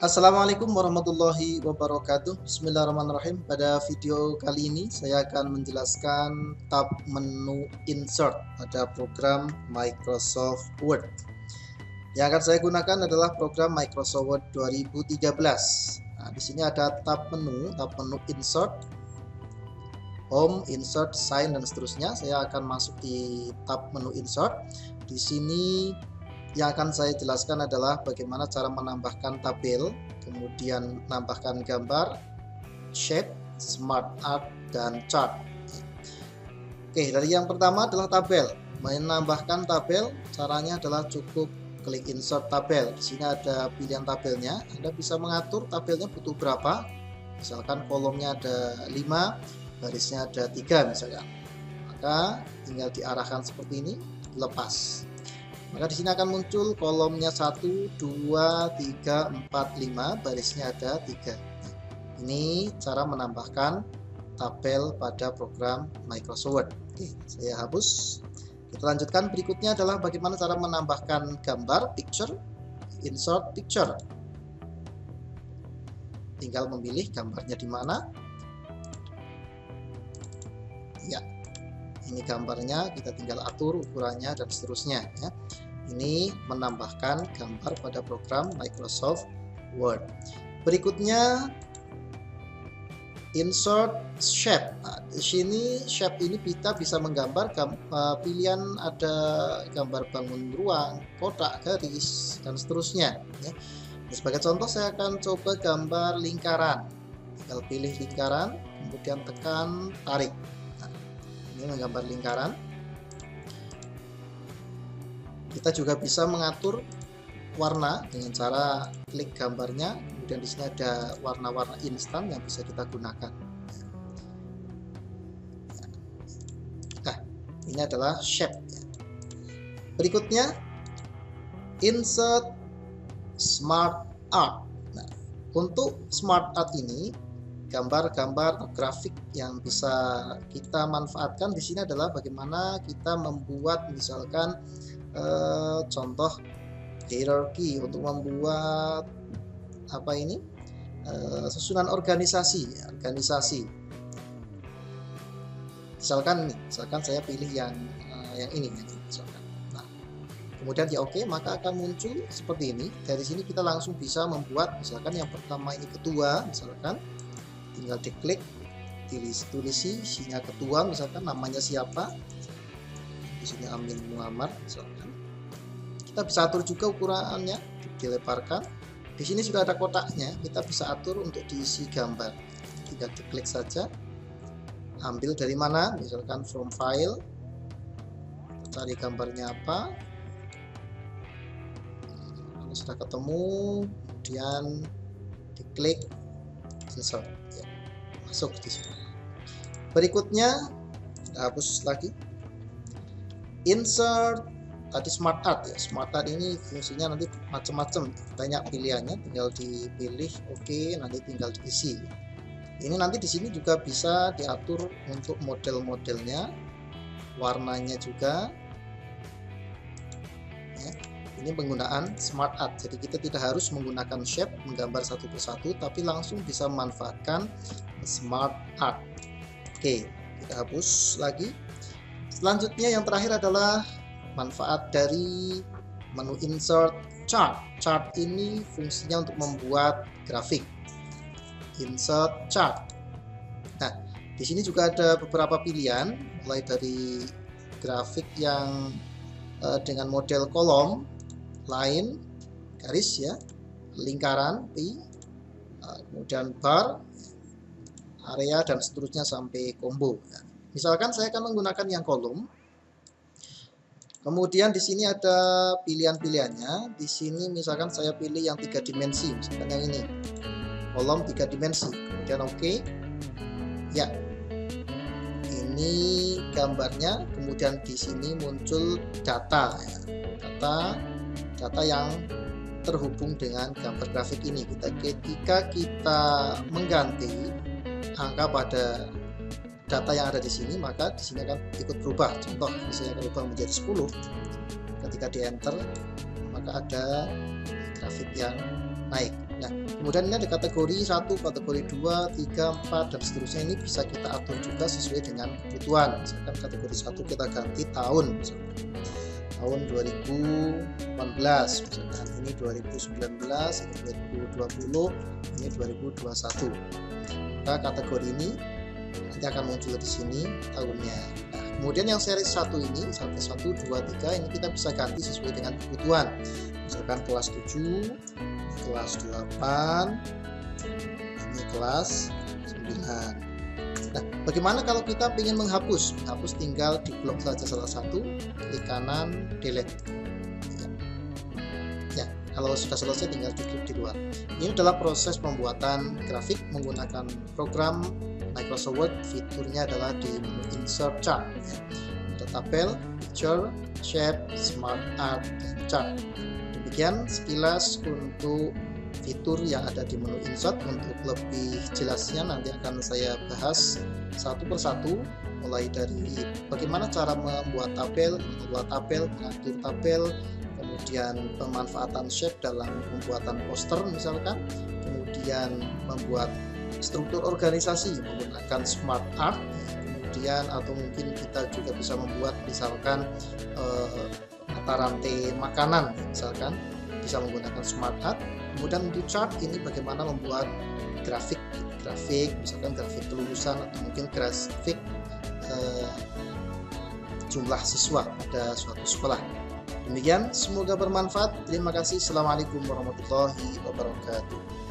Assalamualaikum warahmatullahi wabarakatuh. Bismillahirrahmanirrahim. Pada video kali ini saya akan menjelaskan tab menu insert pada program Microsoft Word. Yang akan saya gunakan adalah program Microsoft Word 2013. Nah, di sini ada tab menu insert, home, insert, sign, dan seterusnya. Saya akan masuk di tab menu insert. Di sini yang akan saya jelaskan adalah bagaimana cara menambahkan tabel, kemudian menambahkan gambar, shape, smart art, dan chart. Oke, dari yang pertama adalah tabel. Menambahkan tabel, caranya adalah cukup klik insert tabel. Di sini ada pilihan tabelnya. Anda bisa mengatur tabelnya butuh berapa. Misalkan kolomnya ada 5, barisnya ada 3 misalkan. Maka tinggal diarahkan seperti ini, lepas. Maka di sini akan muncul kolomnya 1, 2, 3, 4, 5, barisnya ada 3. Ini cara menambahkan tabel pada program Microsoft Word. Oke, saya hapus. Kita lanjutkan. Berikutnya adalah bagaimana cara menambahkan gambar, picture, insert picture. Tinggal memilih gambarnya di mana. Ya, ini gambarnya, kita tinggal atur ukurannya dan seterusnya ya. Ini menambahkan gambar pada program Microsoft Word. Berikutnya insert shape. Nah, di sini shape ini kita bisa menggambar pilihan, ada gambar bangun ruang, kotak, garis, dan seterusnya ya. Sebagai contoh saya akan coba gambar lingkaran. Tinggal pilih lingkaran, kemudian tekan tarik. Nah, ini menggambar lingkaran. Kita juga bisa mengatur warna dengan cara klik gambarnya, kemudian di sini ada warna-warna instan yang bisa kita gunakan. Nah, ini adalah shape. Berikutnya insert smart art. Nah, untuk smart art ini gambar-gambar grafik yang bisa kita manfaatkan di sini adalah bagaimana kita membuat misalkan contoh hierarki untuk membuat apa ini susunan organisasi. Misalkan saya pilih yang ini misalkan. Nah, kemudian ya oke, maka akan muncul seperti ini. Dari sini kita langsung bisa membuat misalkan yang pertama ini ketua, misalkan tinggal diklik, tulisi isinya ketua, misalkan namanya siapa. Di sini Amin Muhammad misalkan. Kita bisa atur juga ukurannya, dilebarkan. Di sini sudah ada kotaknya, kita bisa atur untuk diisi gambar. Tinggal diklik saja. Ambil dari mana? Misalkan from file. Cari gambarnya apa. Kalau sudah ketemu, kemudian diklik insert. Ya, masuk di sini. Berikutnya, kita hapus lagi. Insert tadi smart art ya. Smart art ini fungsinya nanti macam-macam, banyak pilihannya, tinggal dipilih oke, nanti tinggal diisi. Ini nanti di sini juga bisa diatur untuk model-modelnya, warnanya juga ya. Ini penggunaan smart art, jadi kita tidak harus menggunakan shape menggambar satu persatu, tapi langsung bisa memanfaatkan smart art. Oke, kita hapus lagi. Selanjutnya yang terakhir adalah manfaat dari menu insert chart. Chart ini fungsinya untuk membuat grafik. Insert chart. Nah, di sini juga ada beberapa pilihan, mulai dari grafik yang dengan model kolom, line, garis ya, lingkaran, pi, kemudian bar, area, dan seterusnya sampai combo. Nah, misalkan saya akan menggunakan yang kolom. Kemudian di sini ada pilihan-pilihannya. Di sini misalkan saya pilih yang 3 dimensi, misalkan yang ini. Kolom 3 dimensi. Kemudian oke. Ya. Ini gambarnya, kemudian di sini muncul data ya. Data yang terhubung dengan gambar grafik ini. Ketika kita mengganti angka pada data yang ada di sini, maka di sini akan ikut berubah. Contoh, misalnya akan berubah menjadi 10. Ketika di enter, maka ada grafik yang naik. Nah, kemudian ini ada kategori 1, kategori 2, 3, 4 dan seterusnya. Ini bisa kita atur juga sesuai dengan kebutuhan. Misalkan kategori 1 kita ganti tahun, misalkan tahun 2018, misalkan ini 2019, ini 2020, ini 2021. Maka kategori ini nanti akan muncul di sini tahunnya. Nah, kemudian yang seri 1 ini, sampai 1, 2, 3 ini kita bisa ganti sesuai dengan kebutuhan. Misalkan kelas 7, kelas 8, ini kelas 9. Nah, bagaimana kalau kita ingin menghapus? Menghapus tinggal diblok saja salah satu, klik kanan, delete. Ya, kalau sudah selesai tinggal diklik di luar. Ini adalah proses pembuatan grafik menggunakan program Microsoft Word. Fiturnya adalah di menu Insert Chart. Ada tabel, picture, shape, smart art, dan chart. Demikian sekilas untuk fitur yang ada di menu Insert. Untuk lebih jelasnya nanti akan saya bahas satu persatu, mulai dari bagaimana cara membuat tabel, mengatur tabel, kemudian pemanfaatan shape dalam pembuatan poster misalkan, kemudian membuat struktur organisasi menggunakan smart art, kemudian atau mungkin kita juga bisa membuat misalkan mata rantai makanan misalkan, bisa menggunakan smart art. Kemudian untuk chart ini bagaimana membuat grafik misalkan grafik kelulusan atau mungkin grafik jumlah siswa pada suatu sekolah. Demikian, semoga bermanfaat. Terima kasih. Assalamualaikum warahmatullahi wabarakatuh.